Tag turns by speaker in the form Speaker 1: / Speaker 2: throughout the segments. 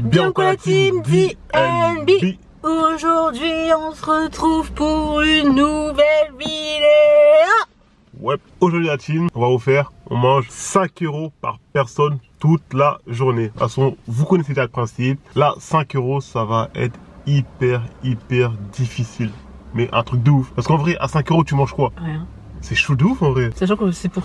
Speaker 1: Bien quoi la team DNB. Aujourd'hui on se retrouve pour une nouvelle vidéo.
Speaker 2: Ouais, aujourd'hui la team, on va vous faire, on mange 5 € par personne toute la journée. De toute façon, vous connaissez déjà le principe. Là, 5 € ça va être hyper difficile. Mais un truc de ouf. Parce qu'en vrai, à 5 € tu manges quoi?
Speaker 1: Rien.
Speaker 2: C'est chaud de ouf en vrai.
Speaker 1: Sachant que c'est pour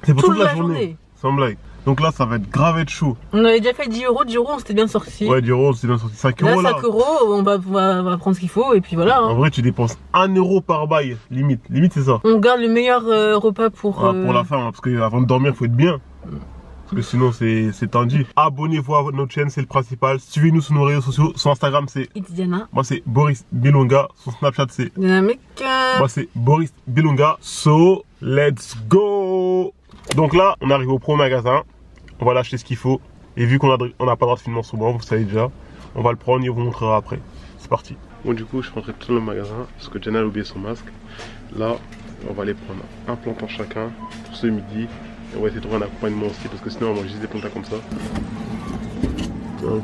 Speaker 2: toute la journée. Sans blague. Donc là, ça va être grave être chaud.
Speaker 1: On avait déjà fait 10 €, 10 €, on s'était bien sorti.
Speaker 2: Ouais, 10 €, on s'était bien sorti. 5 €
Speaker 1: là.
Speaker 2: là.
Speaker 1: 5 €, on va prendre ce qu'il faut et puis voilà. Hein.
Speaker 2: En vrai, tu dépenses 1 € par bail. Limite c'est ça.
Speaker 1: On garde le meilleur repas pour
Speaker 2: la fin, hein, parce qu'avant de dormir, il faut être bien. Parce que sinon, c'est tendu. Abonnez-vous à notre chaîne, c'est le principal. Suivez-nous sur nos réseaux sociaux. Sur Instagram, c'est
Speaker 1: It's Diana.
Speaker 2: Moi, c'est Boris Bilonga. Sur Snapchat, c'est
Speaker 1: Dynamique.
Speaker 2: Moi, c'est Boris Bilonga. So, let's go. Donc là, on arrive au pro magasin. On va l'acheter ce qu'il faut. Et vu qu'on n'a pas le droit de filmer en ce moment, vous savez déjà, on va le prendre et on vous montrera après. C'est parti. Bon, du coup, je suis rentré tout dans le magasin parce que Diana a oublié son masque. Là, on va les prendre un plantain chacun pour ce midi. Et on va essayer de trouver un accompagnement aussi parce que sinon, on va manger juste des plantins comme ça. Donc,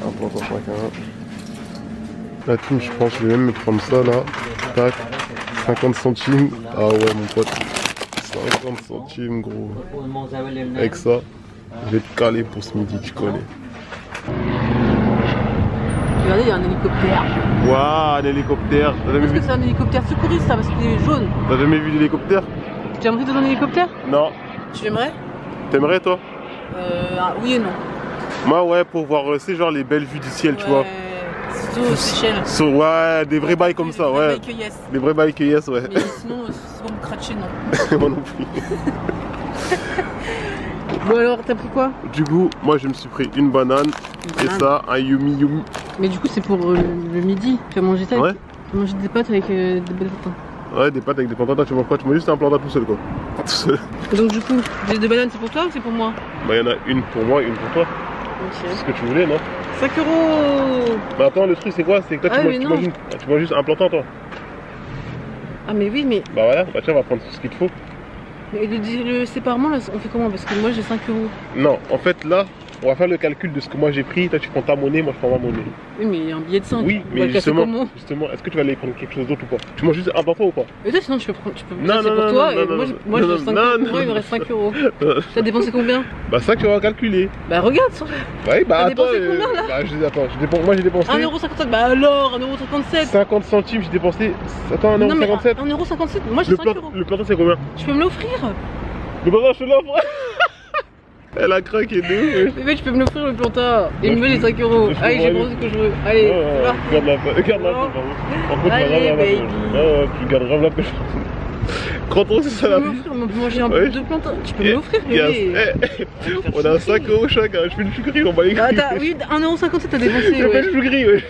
Speaker 2: un plantain chacun. La team, je pense que je vais même me prendre ça là. Tac, 50 centimes. Ah ouais, mon pote. 50 centimes gros. Avec ça, je vais te caler pour ce midi, tu connais.
Speaker 1: Regardez, il y a un hélicoptère.
Speaker 2: Waouh, un hélicoptère.
Speaker 1: Est-ce que c'est un hélicoptère secouriste ça parce qu'il est jaune?
Speaker 2: T'as jamais vu d'hélicoptère?
Speaker 1: Tu aimerais dans un hélicoptère?
Speaker 2: Non.
Speaker 1: Tu aimerais?
Speaker 2: T'aimerais toi?
Speaker 1: Oui et non.
Speaker 2: Moi ouais, pour voir, c'est genre les belles vues du ciel, tu vois.
Speaker 1: Surtout aux Seychelles.
Speaker 2: Ouais, des vrais bails comme ça, ouais. Des vrais bails que yes, ouais.
Speaker 1: Mais sinon, c'est pour me cratcher, non.
Speaker 2: Moi non plus.
Speaker 1: Bon alors, t'as pris quoi?
Speaker 2: Du coup, moi je me suis pris une banane. Et ça, un yumi.
Speaker 1: Mais du coup, c'est pour le midi. Tu vas manger ça avec...
Speaker 2: Ouais.
Speaker 1: Tu vas manger des pâtes avec des bananes.
Speaker 2: Ouais, des pâtes avec des plantains. Toi, tu manges quoi? Tu manges juste un plantain tout seul, quoi. Tout seul.
Speaker 1: Et donc, du coup, les 2 bananes, c'est pour toi ou c'est pour moi?
Speaker 2: Bah, il y en a une pour moi et une pour toi.
Speaker 1: Ok.
Speaker 2: C'est ce que tu voulais, non?
Speaker 1: 5 €.
Speaker 2: Bah, attends, le truc, c'est quoi? C'est que toi, tu manges juste un plantain, toi.
Speaker 1: Ah, mais oui, mais.
Speaker 2: Bah, voilà, bah, tiens, on va prendre ce qu'il te faut.
Speaker 1: Et le séparement, là, on fait comment? Parce que moi, j'ai 5 €.
Speaker 2: Non, en fait, là, on va faire le calcul de ce que moi j'ai pris. Toi, tu prends ta monnaie, moi, je prends ma monnaie.
Speaker 1: Oui, mais il y a un billet de 5.
Speaker 2: Oui, mais justement, est-ce que tu vas aller prendre quelque chose d'autre ou pas? Tu manges juste un plantain ou pas?
Speaker 1: Et toi, sinon, tu peux
Speaker 2: non,
Speaker 1: c'est pour toi. Et moi, j'ai 5 €. Moi, il me reste 5 €. T'as dépensé combien?
Speaker 2: Bah, ça que tu vas calculer.
Speaker 1: Bah, regarde.
Speaker 2: Ouais, bah,
Speaker 1: t'as
Speaker 2: attends.
Speaker 1: dépensé combien, là?
Speaker 2: Bah, moi, j'ai dépensé.
Speaker 1: 1,57 €. Bah, alors, 1,57 €.
Speaker 2: 50 centimes, j'ai dépensé. Attends, 1,57 €.
Speaker 1: 1,57 €. Moi, j'ai 5 €.
Speaker 2: Le plantain, c'est combien?
Speaker 1: Tu peux me l'offrir?
Speaker 2: Le plantain, je te l'offre. Elle a craqué de ouf.
Speaker 1: Mais mec, tu peux me l'offrir le plantain. Et me met les 5 €. Allez, j'ai pensé ce que je veux. Allez, c'est parti.
Speaker 2: Regarde la pardon. En fait,
Speaker 1: allez, baby.
Speaker 2: Tu gardes grave la pêche. Quand on sait ça la vie.
Speaker 1: Tu peux manger un peu de plantain. Tu peux me l'offrir,
Speaker 2: on a 5 € chacun. Je fais le chou gris, on va les couilles.
Speaker 1: Oui, 1,57 € t'as dépensé.
Speaker 2: Je fais le chou gris, ouais.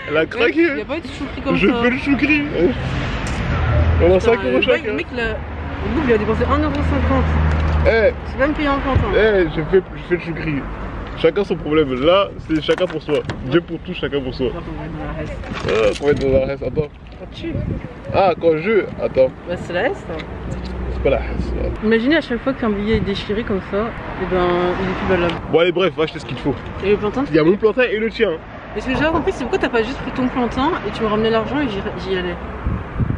Speaker 2: Elle a craqué.
Speaker 1: Il n'y a pas eu de chou gris comme ça.
Speaker 2: Je fais le chou gris. On a 5 € chacun.
Speaker 1: Le mec, il a dépensé 1,50 €. C'est même payé en plantain.
Speaker 2: Je fais le chou gris. Chacun son problème. Là, c'est chacun pour soi. Dieu pour tout, chacun pour soi. Combien de dollars reste? Attends.
Speaker 1: Quand tu.
Speaker 2: Ah, quand je. Attends.
Speaker 1: Bah, c'est la S.
Speaker 2: C'est pas la S.
Speaker 1: Imaginez à chaque fois qu'un billet est déchiré comme ça, et ben il est plus valable.
Speaker 2: Bon, allez, bref, va acheter ce qu'il faut.
Speaker 1: Et le plantain?
Speaker 2: Il y a mon plantain et le tien.
Speaker 1: Et ce que j'ai compris, c'est pourquoi t'as pas juste pris ton plantain et tu me ramenais l'argent et j'y allais.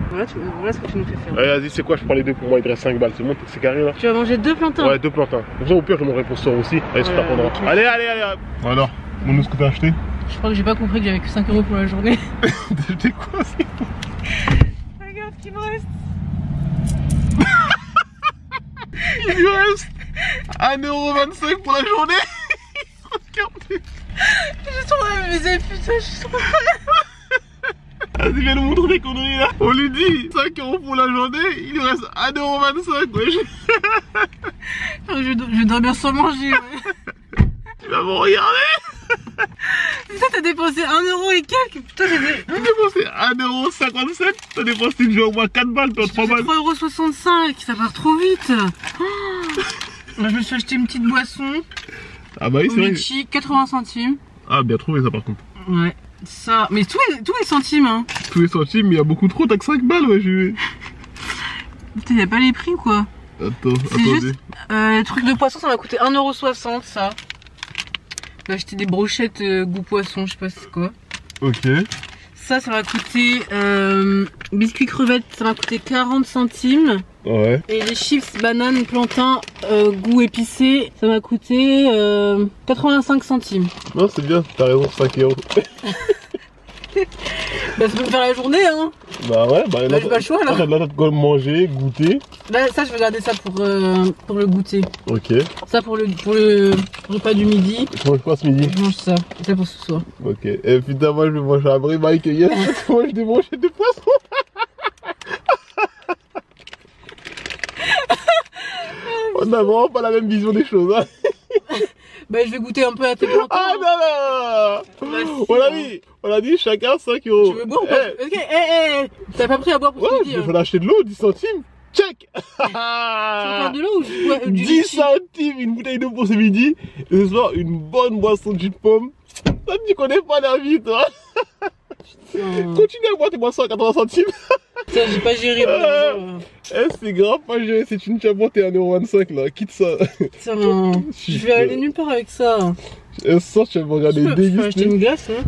Speaker 1: Voilà ce que tu nous fais faire.
Speaker 2: Allez, vas-y, c'est quoi? Je prends les deux pour moi, il te reste 5 balles. C'est bon, c'est carré là?
Speaker 1: Tu vas manger 2 plantains?
Speaker 2: Ouais, 2 plantains. Comme ça, au pire, je m'aurai pour ce soir aussi. Allez, c'est t'apprendra. Okay. Allez. Alors, montre-nous ce que t'as acheté.
Speaker 1: Je crois que j'ai pas compris que j'avais que 5 € pour la journée.
Speaker 2: T'as acheté quoi?
Speaker 1: Regarde ce qu'il me reste.
Speaker 2: Il lui reste 1,25 € pour la journée. Regardez.
Speaker 1: J'ai trop amusé, putain, je suis trop.
Speaker 2: Vas-y, viens nous montrer des conneries là. On lui dit 5 € pour la journée, il lui reste 1,25 €, wesh.
Speaker 1: Je dois bien sans manger, ouais.
Speaker 2: Tu vas me regarder.
Speaker 1: Putain, t'as dépensé 1 € et quelques. Putain,
Speaker 2: j'ai dépensé 1,57 €. T'as dépensé déjà au moins 4 balles, toi, 3 balles.
Speaker 1: 3,65 €, ça part trop vite. Là, je me suis acheté une petite boisson.
Speaker 2: Ah bah oui, c'est vrai.
Speaker 1: Litchi, 80 centimes.
Speaker 2: Ah, bien trouvé ça par contre.
Speaker 1: Ouais. Ça, mais tous les centimes, hein.
Speaker 2: Tous les centimes, mais il y a beaucoup trop, t'as que 5 balles, ouais, j'ai vu.
Speaker 1: Putain, y'a pas les prix, quoi.
Speaker 2: Attendez.
Speaker 1: Truc de poisson, ça m'a coûté 1,60 € ça. J'ai acheté des brochettes goût poisson, je sais pas c'est quoi.
Speaker 2: Ok.
Speaker 1: Ça m'a coûté biscuits crevettes, ça m'a coûté 40 centimes.
Speaker 2: Ouais.
Speaker 1: Et les chips bananes plantain goût épicé, ça m'a coûté 85 centimes.
Speaker 2: Non, c'est bien, t'as raison, 5 €.
Speaker 1: Bah ça peut me faire la journée hein.
Speaker 2: Bah ouais,
Speaker 1: j'ai pas le choix là.
Speaker 2: T'as de la tête manger, goûter.
Speaker 1: Là ça je vais garder ça pour le goûter.
Speaker 2: Ok.
Speaker 1: Ça pour le repas du midi.
Speaker 2: Tu manges quoi ce midi?
Speaker 1: Je mange ça. Et ça pour ce soir.
Speaker 2: Ok. Et putain moi je vais manger un vrai Mike yes, je mange des brochettes de poisson. On n'a vraiment pas la même vision des choses hein.
Speaker 1: Bah je vais goûter un peu à tes plantains.
Speaker 2: Ah non non. On a dit chacun 5 €.
Speaker 1: Tu veux boire ou pas? Ok, t'as pas pris à boire pour ce midi
Speaker 2: il faut acheter de l'eau, 10 centimes. Check.
Speaker 1: Tu veux faire de l'eau ou du
Speaker 2: 10 centimes, une bouteille d'eau pour ce midi. Et ce soir, une bonne boisson de jus de pomme. Ça, tu connais pas la vie, toi. Continue à boire tes boissons à 80 centimes.
Speaker 1: Ça, j'ai pas géré.
Speaker 2: C'est grave pas géré, c'est une chapeau, t'es 1,25 € là, quitte ça.
Speaker 1: Je vais aller nulle part avec ça.
Speaker 2: Ce soir, tu vas me regarder déguster.
Speaker 1: Tu vas acheter une glace, hein.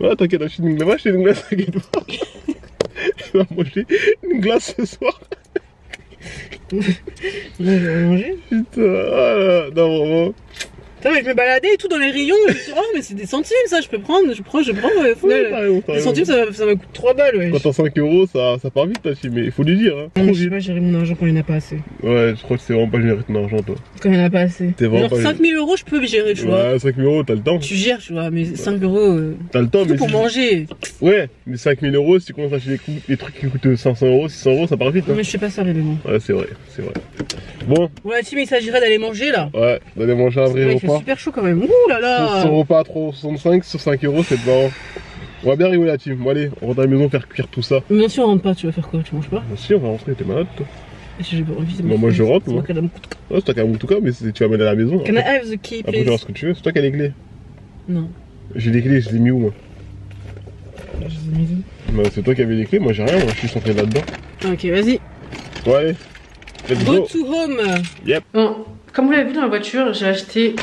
Speaker 2: Ouais, t'inquiète, acheter une glace. Va acheter une glace, t'inquiète pas. Je vais manger une glace ce soir.
Speaker 1: Je vais manger.
Speaker 2: Putain, ah là, non, vraiment.
Speaker 1: Putain, mais je me baladais et tout dans les rayons. Je me suis dit, oh, mais c'est des centimes ça, je peux prendre. Je prends. Au final, des centimes, ça me coûte 3 balles. Ouais.
Speaker 2: Quand t'as 5 €, ça part vite, ta team, mais il faut lui dire. Hein.
Speaker 1: Non, je sais pas gérer mon argent quand il n'y en a pas assez.
Speaker 2: Ouais, je crois que c'est vraiment pas gérer ton argent, toi.
Speaker 1: Quand il n'y en a pas assez.
Speaker 2: Genre
Speaker 1: 5000 €, je peux gérer, tu vois.
Speaker 2: Ouais, 5 000 € t'as le temps.
Speaker 1: Tu gères, tu vois, mais 5 €.
Speaker 2: T'as le temps, mais.
Speaker 1: Pour manger.
Speaker 2: Ouais, mais 5 000 €, si tu commences à acheter des trucs qui coûtent 500 €, 600 €, ça part vite. Hein.
Speaker 1: Mais je sais pas ça, réellement.
Speaker 2: Ouais, c'est vrai, c'est vrai. Bon.
Speaker 1: Ouais, la team, il s'agirait d'aller manger là.
Speaker 2: Ouais, d'aller manger un vrai repas.
Speaker 1: Il fait super chaud quand même. Ouh là là.
Speaker 2: Son repas à 3,65 sur 5 €, c'est marrant. On va bien rigoler la team. Bon, allez, on rentre à la maison faire cuire tout ça.
Speaker 1: Mais bien sûr, on rentre pas, tu vas faire quoi? Tu manges pas?
Speaker 2: Bien sûr, on va rentrer, t'es malade toi.
Speaker 1: J'ai pas envie,
Speaker 2: moi je rentre, moi. Ouais, c'est toi qui as un tout cas, mais tu vas m'aider à la maison.
Speaker 1: Can I have the key,
Speaker 2: après, tu vois ce que tu veux. C'est toi qui as les clés.
Speaker 1: Non.
Speaker 2: J'ai les clés, je les ai mis où moi?
Speaker 1: Je les ai mis où?
Speaker 2: Bah, c'est toi qui avais les clés, moi j'ai rien, moi je suis centré là-dedans.
Speaker 1: Ok, vas-y.
Speaker 2: Ouais, allez. Let's
Speaker 1: go
Speaker 2: go
Speaker 1: to home.
Speaker 2: Yep.
Speaker 1: Bon, comme vous l'avez vu dans la voiture, j'ai acheté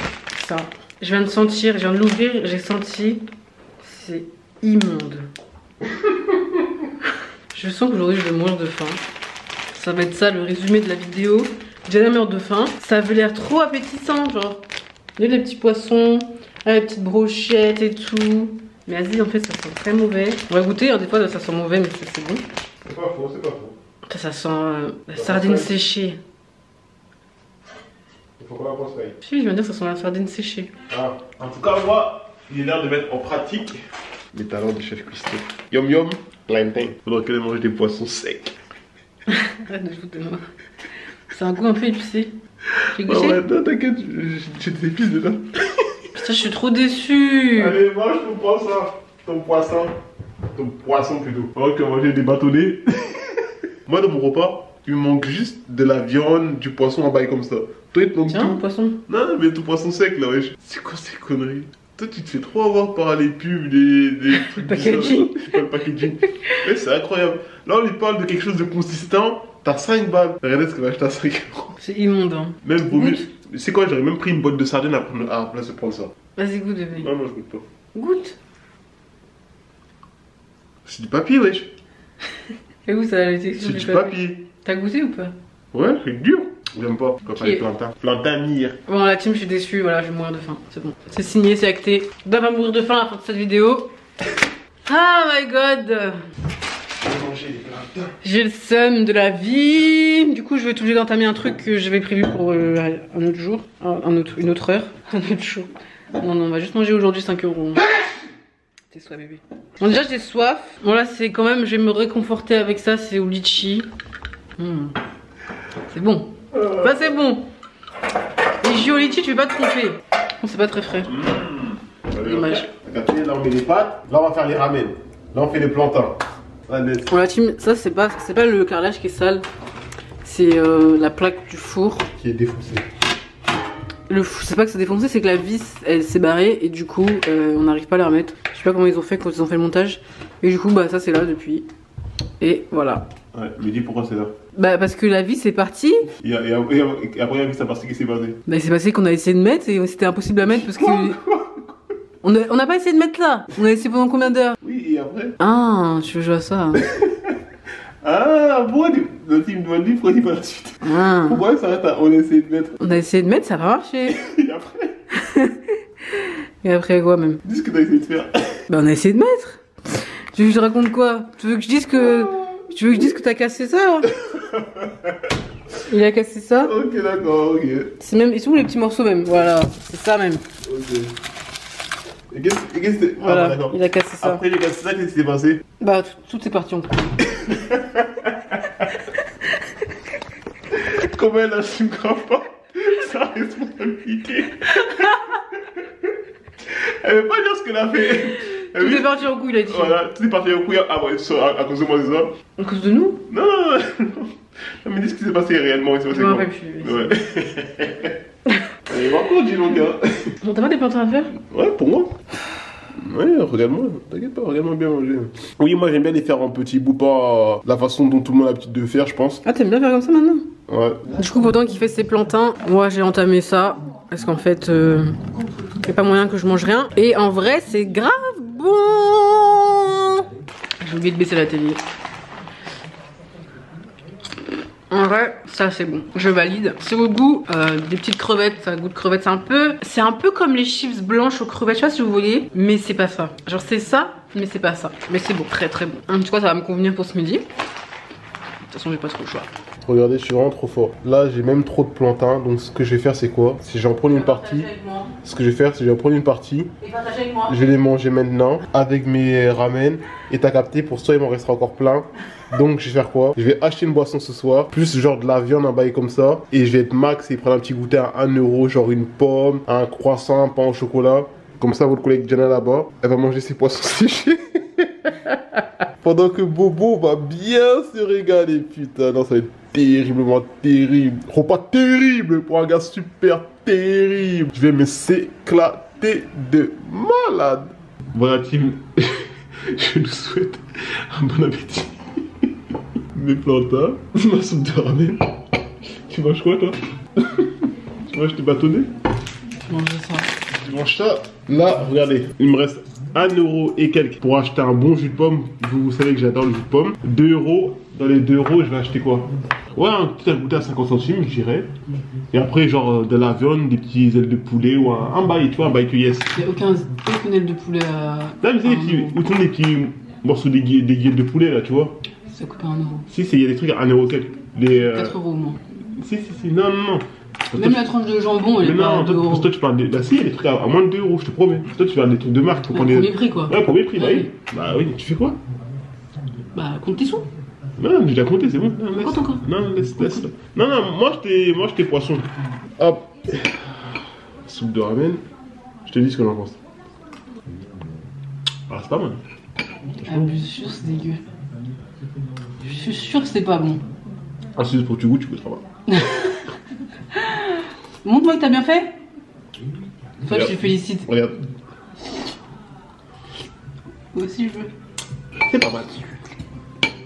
Speaker 1: ça. Je viens de sentir, je viens de l'ouvrir, j'ai senti. C'est immonde. Je sens qu'aujourd'hui je vais mourir de faim. Ça va être ça le résumé de la vidéo. J'ai la mort de faim. Ça avait l'air trop appétissant, genre. Il y a des petits poissons, des petites brochettes et tout. Mais vas-y, en fait, ça sent très mauvais. On va goûter, hein, des fois ça sent mauvais, mais c'est bon.
Speaker 2: C'est pas faux, c'est pas faux.
Speaker 1: Ça sent la sardine séchée.
Speaker 2: Il faut qu'on la pense, pareil.
Speaker 1: Si, je viens de dire que ça sent la sardine séchée.
Speaker 2: Ah, en tout cas, moi, il est l'heure de mettre en pratique mes talents de chef cuistot. Yum yum, plantain. Faudrait qu'elle mange des poissons secs.
Speaker 1: Arrête de foutre de moi. C'est un goût un peu épicé. J'ai
Speaker 2: Ah
Speaker 1: goûté.
Speaker 2: ouais, non, t'inquiète, j'ai des épices dedans.
Speaker 1: Putain, je suis trop déçue.
Speaker 2: Allez, mange ton poisson. Ton poisson. Ton poisson plutôt. Oh, tu vas manger des bâtonnets. Moi, dans mon repas, il me manque juste de la viande, du poisson en bail comme ça. Toi, il te manque
Speaker 1: Tiens,
Speaker 2: tout.
Speaker 1: poisson.
Speaker 2: Non, mais tout poisson sec là, wesh. C'est quoi ces conneries? Toi, tu te fais trop avoir par les pubs, des trucs
Speaker 1: packaging.
Speaker 2: C'est pas le packaging. Mais c'est incroyable. Là, on lui parle de quelque chose de consistant. T'as 5 balles. Regardez ce qu'on va acheter à 5 €.
Speaker 1: C'est immonde. Hein.
Speaker 2: Même vaut mieux. C'est quoi, j'aurais même pris une boîte de sardines à la place de prendre ça.
Speaker 1: Vas-y, goûte, bébé.
Speaker 2: Non, je goûte pas.
Speaker 1: Goûte.
Speaker 2: C'est du papier, wesh.
Speaker 1: Et où ça a été?
Speaker 2: C'est du papier.
Speaker 1: T'as goûté ou pas?
Speaker 2: Ouais, c'est dur. J'aime pas quand t'as les plantains. Plantain mire.
Speaker 1: Bon, la team, je suis déçue. Voilà, je vais mourir de faim. C'est bon. C'est signé, c'est acté. Je dois pas mourir de faim à la fin de cette vidéo. Oh my god. J'ai le seum de la vie. Du coup, je vais être obligée d'entamer un truc que j'avais prévu pour un autre jour. Une autre heure. Un autre jour. Non, on va juste manger aujourd'hui 5 €. T'es soif, bébé. Bon, déjà, j'ai soif. Bon, là, c'est quand même, je vais me réconforter avec ça. C'est au litchi. C'est bon. Bah, c'est bon. Les jus au litchi, tu veux pas te tromper. Bon, c'est pas très frais. Dommage.
Speaker 2: Là, on met les pâtes. Là, on va faire les ramen. Là, on fait les plantains.
Speaker 1: Bon, la team, ça, c'est pas le carrelage qui est sale. C'est la plaque du four.
Speaker 2: Qui est défoncée.
Speaker 1: C'est pas que c'est défoncé, c'est que la vis, elle s'est barrée. Et du coup, on n'arrive pas à la remettre. Je sais pas comment ils ont fait quand ils ont fait le montage. Et du coup, bah, ça, c'est là depuis. Et voilà.
Speaker 2: Ouais, me dis pourquoi c'est là.
Speaker 1: Bah parce que la vis c'est parti.
Speaker 2: Et après la vis c'est parti, qu'est-ce qui s'est passé?
Speaker 1: Bah c'est passé qu'on a essayé de mettre et c'était impossible à mettre parce que... On n'a pas essayé de mettre là. On a essayé pendant combien d'heures?
Speaker 2: Oui, et après?
Speaker 1: Ah, tu veux jouer à ça.
Speaker 2: Ah, pourquoi le team doit dire pourquoi tu pas la suite?
Speaker 1: Ah.
Speaker 2: Pourquoi ça reste à on a essayé de mettre?
Speaker 1: On a essayé de mettre, ça a pas marché.
Speaker 2: Et après?
Speaker 1: Et après quoi même?
Speaker 2: Dis ce que t'as essayé de faire.
Speaker 1: Bah on a essayé de mettre. Tu veux que je raconte quoi? Tu veux que je dise que... Tu veux que je dise que t'as cassé ça? Il a cassé ça?
Speaker 2: Ok, d'accord, ok.
Speaker 1: C'est même... Ils sont où les petits morceaux même? Voilà, c'est ça même.
Speaker 2: Ok. Et qu'est-ce que c'est?
Speaker 1: Voilà,
Speaker 2: Ah, d'accord.
Speaker 1: il a cassé ça.
Speaker 2: Après il a cassé ça, qu'est-ce qui s'est passé?
Speaker 1: Bah tout est parti en couille.
Speaker 2: Comment elle assumera pas sa responsabilité? Elle veut pas dire ce qu'elle a fait.
Speaker 1: Tout est parti en couille, il a dit.
Speaker 2: Voilà, tout est parti en couille à cause de moi, c'est ça?
Speaker 1: À cause de nous?
Speaker 2: Non, non, non. Non, mais dis ce qui s'est passé réellement. Il s'est passé
Speaker 1: Non,
Speaker 2: quoi?
Speaker 1: pas plus.
Speaker 2: Ouais. Allez, va encore, dis donc, hein.
Speaker 1: Bon, t'as pas des plantains à faire?
Speaker 2: Ouais, pour moi. Ouais, regarde-moi, t'inquiète pas, regarde-moi bien manger. Oui, moi j'aime bien les faire en petits bouts, pas la façon dont tout le monde a l'habitude de faire, je pense.
Speaker 1: Ah, t'aimes bien faire comme ça maintenant?
Speaker 2: Ouais.
Speaker 1: Du coup, pendant qu'il fait ses plantains, moi j'ai entamé ça. Parce qu'en fait, y a pas moyen que je mange rien. Et en vrai, c'est grave bon. J'ai oublié de baisser la télé. En vrai, ça c'est bon, je valide. C'est au goût des petites crevettes, ça goûte crevette, c'est un peu comme les chips blanches aux crevettes, je sais pas si vous voyez, mais c'est pas ça. Genre c'est ça, mais c'est pas ça. Mais c'est bon, très très bon. En tout cas, ça va me convenir pour ce midi. De toute façon, j'ai pas trop le choix.
Speaker 2: Regardez, je suis vraiment trop fort. Là, j'ai même trop de plantains, donc ce que je vais faire, c'est quoi? Si j'en prends une partie, ce que je vais faire, c'est que je vais prendre une partie, je vais les manger maintenant avec mes ramen, et t'as capté, pour ça, il m'en restera encore plein. Donc, je vais faire quoi? Je vais acheter une boisson ce soir, plus genre de la viande, un bail comme ça, et je vais être max et prendre un petit goûter à 1 €, genre une pomme, un croissant, un pain au chocolat. Comme ça, votre collègue Diana là-bas, elle va manger ses poissons séchés. Pendant que Bobo va bien se régaler, putain, non, ça va être terriblement terrible. Repas terrible pour un gars super terrible. Je vais me s'éclater de malade. Voilà, team, je nous souhaite un bon appétit. Mes plantains, ma soupe de ramen. Tu manges quoi, toi? Tu manges tes bâtonnets?
Speaker 1: Je mange ça.
Speaker 2: Tu manges ça? Là, regardez, il me reste 1 € et quelques pour acheter un bon jus de pomme. Vous savez que j'adore le jus de pomme. 2 €. Dans les 2 €, je vais acheter quoi? Ouais, un petit goûter à 50 centimes, je dirais. Et après, genre de la viande, des petits ailes de poulet ou un bail, tu vois, un bail que yes.
Speaker 1: Il n'y a aucune aile de poulet à.
Speaker 2: Là, mais c'est des petits morceaux des guilles de poulet, là, tu vois.
Speaker 1: Ça coûte pas 1 €.
Speaker 2: Si, il y a des trucs à 1 € quelques. Les,
Speaker 1: 4 € au moins.
Speaker 2: Si, non, non, non.
Speaker 1: Même la tranche de jambon, elle est pas à 2 €.
Speaker 2: Toi, tu parles des. Bah, si, il y a des trucs à moins de 2 €, je te promets. Toi, tu parles des trucs de marque.
Speaker 1: Ouais, premier prix, quoi.
Speaker 2: Ouais, premier prix, bah
Speaker 1: Ouais.
Speaker 2: oui. Bah oui, tu fais quoi?
Speaker 1: Bah, compte tes sous.
Speaker 2: Non, j'ai déjà compté, c'est bon. Non, laisse.
Speaker 1: Compte encore.
Speaker 2: Non, laisse. Non, moi, j'étais poisson. Hop. Soupe de ramen. Je te dis ce que j'en pense. Ah, c'est pas mal.
Speaker 1: Ah, je suis sûr, c'est dégueu. Je suis sûr que c'est pas bon.
Speaker 2: Ah, c'est juste pour que tu goûtes, tu goûteras pas.
Speaker 1: Montre-moi que t'as bien fait. Toi, je te félicite.
Speaker 2: Regarde.
Speaker 1: Moi aussi, je veux.
Speaker 2: C'est pas mal.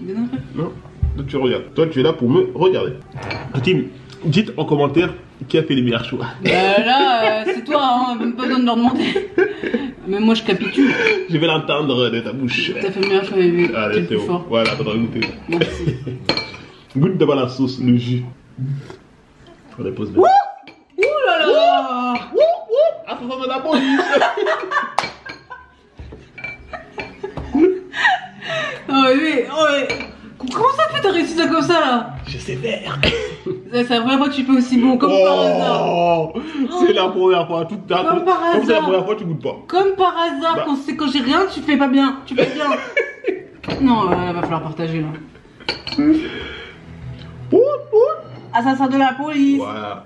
Speaker 1: Bien un peu.
Speaker 2: Non, toi tu regardes. Toi tu es là pour me regarder. Team, dites en commentaire qui a fait les meilleurs choix.
Speaker 1: Bah là, c'est toi, hein, même pas besoin de leur demander. Même moi, je capitule.
Speaker 2: Je vais l'entendre de ta bouche.
Speaker 1: T'as fait le meilleur choix, bébé.
Speaker 2: Allez,
Speaker 1: T'es
Speaker 2: c'est
Speaker 1: le plus
Speaker 2: bon.
Speaker 1: fort.
Speaker 2: Voilà, t'as goûté.
Speaker 1: Merci.
Speaker 2: Goûte d'abord la sauce, le jus. On dépose là.
Speaker 1: Ouh là là.
Speaker 2: Attention de la police.
Speaker 1: Oh bébé, oh bébé. Comment ça fait t'as réussi ça comme ça là?
Speaker 2: Je sais faire.
Speaker 1: C'est la première fois que tu fais aussi bon, comme par hasard.
Speaker 2: C'est la première fois. Comme
Speaker 1: par
Speaker 2: c'est la
Speaker 1: hasard.
Speaker 2: première fois, tu goûtes pas.
Speaker 1: Comme par hasard,
Speaker 2: Bah.
Speaker 1: quand j'ai rien, tu fais pas bien. Tu fais bien. Non, va falloir partager là. Ah, ça sort de la police.
Speaker 2: Voilà.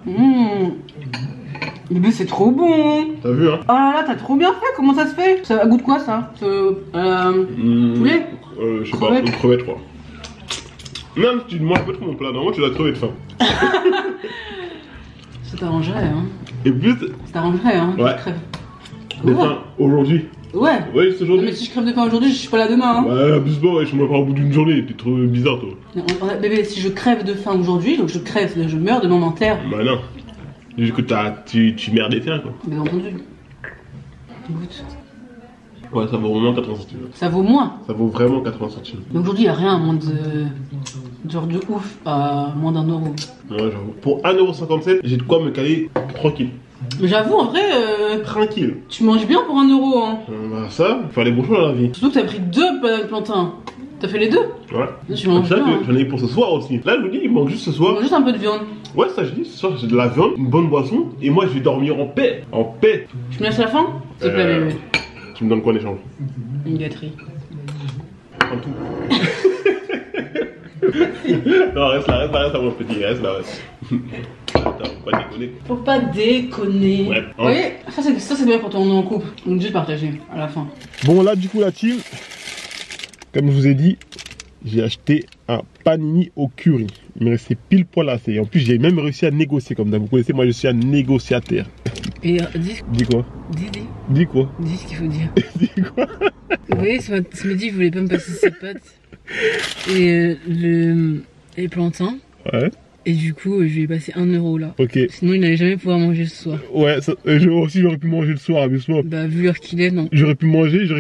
Speaker 1: Bébé, c'est trop bon.
Speaker 2: T'as vu, hein?
Speaker 1: Oh là là, t'as trop bien fait. Comment ça se fait? Ça goûte quoi ça? Poulet?
Speaker 2: Je sais pas,
Speaker 1: Crevette.
Speaker 2: une crevette, je crois. Non, tu manges pas trop mon plat. Normalement, tu dois crever de faim.
Speaker 1: Ça t'arrangerait, hein.
Speaker 2: Et plus,
Speaker 1: Ça t'arrangerait, hein.
Speaker 2: Ouais.
Speaker 1: Tu crèves.
Speaker 2: des
Speaker 1: Oh.
Speaker 2: faim aujourd'hui.
Speaker 1: Ouais.
Speaker 2: Ouais, juste
Speaker 1: Non,
Speaker 2: aujourd'hui.
Speaker 1: mais si je crève de faim aujourd'hui, je suis pas là demain. Hein.
Speaker 2: Ouais, abuse pas, ouais, je me pas au bout d'une journée, t'es trop bizarre toi.
Speaker 1: Bébé, si je crève de faim aujourd'hui, donc je crève, je meurs de mon terre.
Speaker 2: Bah non. Juste que tu merdes des tiens quoi.
Speaker 1: Bien entendu. Goûte.
Speaker 2: Ouais, ça vaut vraiment 80 centimes.
Speaker 1: Ça vaut moins.
Speaker 2: Ça vaut vraiment 80 centimes.
Speaker 1: Mais aujourd'hui, il n'y a rien à moins de. Genre de ouf à moins d'1 euro.
Speaker 2: Ouais, j'avoue. Pour 1,57€, j'ai de quoi me caler tranquille.
Speaker 1: Mais j'avoue, en vrai,
Speaker 2: Tranquille.
Speaker 1: tu manges bien pour 1 euro. Hein.
Speaker 2: Bah ça, faire les bons choix dans la vie.
Speaker 1: Surtout que t'as pris 2 bananes plantains. T'as fait les 2?
Speaker 2: Ouais.
Speaker 1: Tu manges
Speaker 2: C'est ça
Speaker 1: bien.
Speaker 2: que
Speaker 1: Hein.
Speaker 2: j'en ai pour ce soir aussi. Là, je vous dis, il manque juste ce
Speaker 1: Tu
Speaker 2: soir.
Speaker 1: manges juste un peu de viande.
Speaker 2: Ouais, ça je dis, ce soir j'ai de la viande, une bonne boisson, et moi je vais dormir en paix. En paix.
Speaker 1: Tu me laisses la fin? S'il te plaît, bébé.
Speaker 2: Tu me donnes quoi en échange?
Speaker 1: Une gâterie.
Speaker 2: En tout. Non, reste là, mon petit, reste là, reste. Attends, faut pas déconner.
Speaker 1: Faut pas déconner.
Speaker 2: Ouais.
Speaker 1: Vous voyez, ça c'est bien quand on est en couple. On est obligé de partager à la fin.
Speaker 2: Bon, là, du coup, la team, comme je vous ai dit, j'ai acheté un panini au curry. Il me restait pile poil assez. Et en plus, j'ai même réussi à négocier comme ça. Vous connaissez, moi, je suis un négociateur.
Speaker 1: Et dis
Speaker 2: Dis quoi? Dis quoi?
Speaker 1: dis ce qu'il faut dire.
Speaker 2: Dis quoi?
Speaker 1: Vous voyez, ce midi, il voulait pas me passer ses pâtes. Et les plantains.
Speaker 2: Ouais.
Speaker 1: Et du coup, je lui ai passé 1 euro là.
Speaker 2: Ok.
Speaker 1: Sinon, il n'allait jamais pouvoir manger ce soir.
Speaker 2: Ouais, ça, j'aurais pu manger le soir, amuse-moi.
Speaker 1: Bah, vu l'heure qu'il est, non.
Speaker 2: J'aurais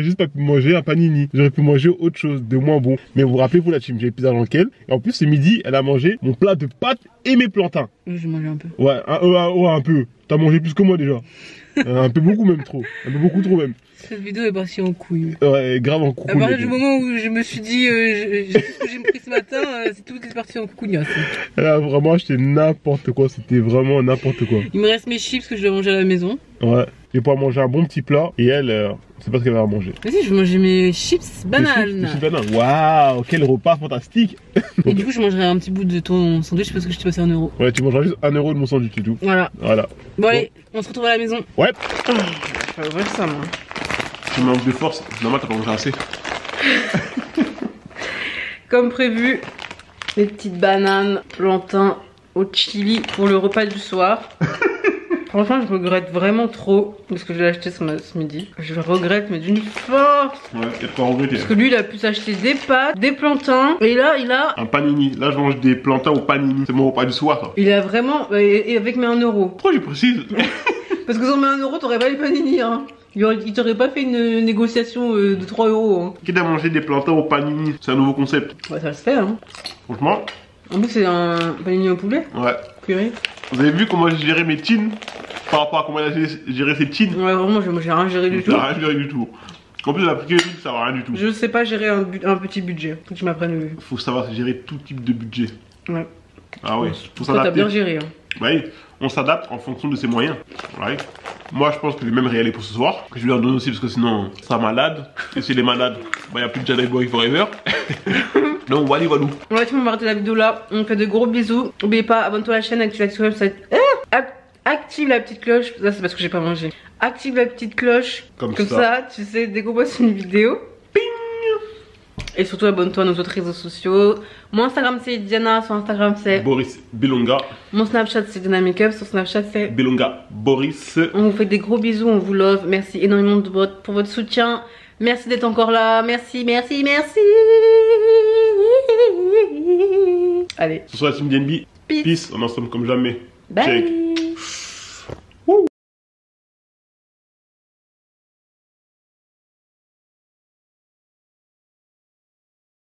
Speaker 2: juste pas pu manger un panini. J'aurais pu manger autre chose de moins bon. Mais vous vous rappelez, vous la team, j'ai plus d'argent qu'elle. Et en plus, ce midi, elle a mangé mon plat de pâtes et mes plantains.
Speaker 1: J'ai mangé un peu.
Speaker 2: Ouais, un peu. T'as mangé plus que moi déjà. Un peu beaucoup même trop. Un peu beaucoup trop même.
Speaker 1: Cette vidéo est partie en couille.
Speaker 2: Ouais, grave en coucou.
Speaker 1: À partir du moment où je me suis dit, tout ce que j'ai pris ce matin, c'est tout qui est parti en coucougnasse.
Speaker 2: Elle a vraiment acheté n'importe quoi. C'était vraiment n'importe quoi.
Speaker 1: Il me reste mes chips que je dois manger à la maison.
Speaker 2: Ouais. J'ai pas manger un bon petit plat. Et elle, c'est pas ce qu'elle va manger.
Speaker 1: Vas-y, je vais manger mes chips bananes.
Speaker 2: Des chips bananes. Waouh, quel repas fantastique.
Speaker 1: Et du coup, je mangerai un petit bout de ton sandwich parce que je t'ai passé 1 euro.
Speaker 2: Ouais, tu mangeras juste 1 euro de mon sandwich et tout.
Speaker 1: Voilà.
Speaker 2: Voilà.
Speaker 1: Bon, allez, on se retrouve à la maison.
Speaker 2: Ouais.
Speaker 1: Je vais ouvrir ça, moi.
Speaker 2: Tu manques de force. Normalement, t'as pas mangé assez.
Speaker 1: Comme prévu, les petites bananes, plantains au chili pour le repas du soir. Franchement, je regrette vraiment trop de ce que j'ai acheté ce midi. Je regrette, mais d'une force.
Speaker 2: Ouais, et pas regretter.
Speaker 1: Parce que lui, il a pu s'acheter des pâtes, des plantains. Et là, il a.
Speaker 2: Un panini. Là, je mange des plantains au panini. C'est mon repas du soir, ça.
Speaker 1: Il a vraiment. Et avec mes 1 euro.
Speaker 2: Pourquoi je précise?
Speaker 1: Parce que sans mes 1 euro, t'aurais pas les panini, hein. Il t'aurait pas fait une négociation de 3 euros. Hein.
Speaker 2: Quitte à manger des plantains au panini. C'est un nouveau concept.
Speaker 1: Ouais, ça se fait, hein.
Speaker 2: Franchement.
Speaker 1: En plus, c'est un panini au poulet.
Speaker 2: Ouais.
Speaker 1: Purée.
Speaker 2: Vous avez vu comment j'ai géré mes tines par rapport à comment elle a géré ses tines?
Speaker 1: Ouais, vraiment, j'ai rien géré du tout.
Speaker 2: Ça a rien géré du tout. En plus, la priorité, ça va rien du tout.
Speaker 1: Je sais pas gérer un petit budget. Faut que je m'apprenne.
Speaker 2: Faut savoir gérer tout type de budget.
Speaker 1: Ouais.
Speaker 2: Ah ouais, faut
Speaker 1: Toi, t'as
Speaker 2: s'adapter.
Speaker 1: bien géré. Hein.
Speaker 2: Oui, on s'adapte en fonction de ses moyens. Ouais. Moi, je pense que je vais même réaler pour ce soir. Je vais leur donner aussi parce que sinon, ça malade. Et si elle est malade, bah, y a plus de Jedi Boy Forever. Donc, voilà, voilà.
Speaker 1: Ouais, tu m'as arrêté la vidéo là. On fait de gros bisous. N'oubliez pas, abonne-toi à la chaîne, active la petite cloche. Active la petite cloche. Ça, c'est parce que j'ai pas mangé. Active la petite cloche. Comme ça, tu sais, dès qu'on poste une vidéo. Ping. Et surtout, abonne-toi à nos autres réseaux sociaux. Mon Instagram, c'est Diana. Sur Instagram, c'est
Speaker 2: Boris Belonga.
Speaker 1: Mon Snapchat, c'est Diana Makeup. Sur Snapchat, c'est
Speaker 2: Belonga Boris.
Speaker 1: On vous fait des gros bisous, on vous love. Merci énormément pour votre soutien. Merci d'être encore là. Merci, merci, merci. Allez.
Speaker 2: Ce soir, la team DNB. Peace. On est ensemble comme jamais.
Speaker 1: Bye.
Speaker 2: Check.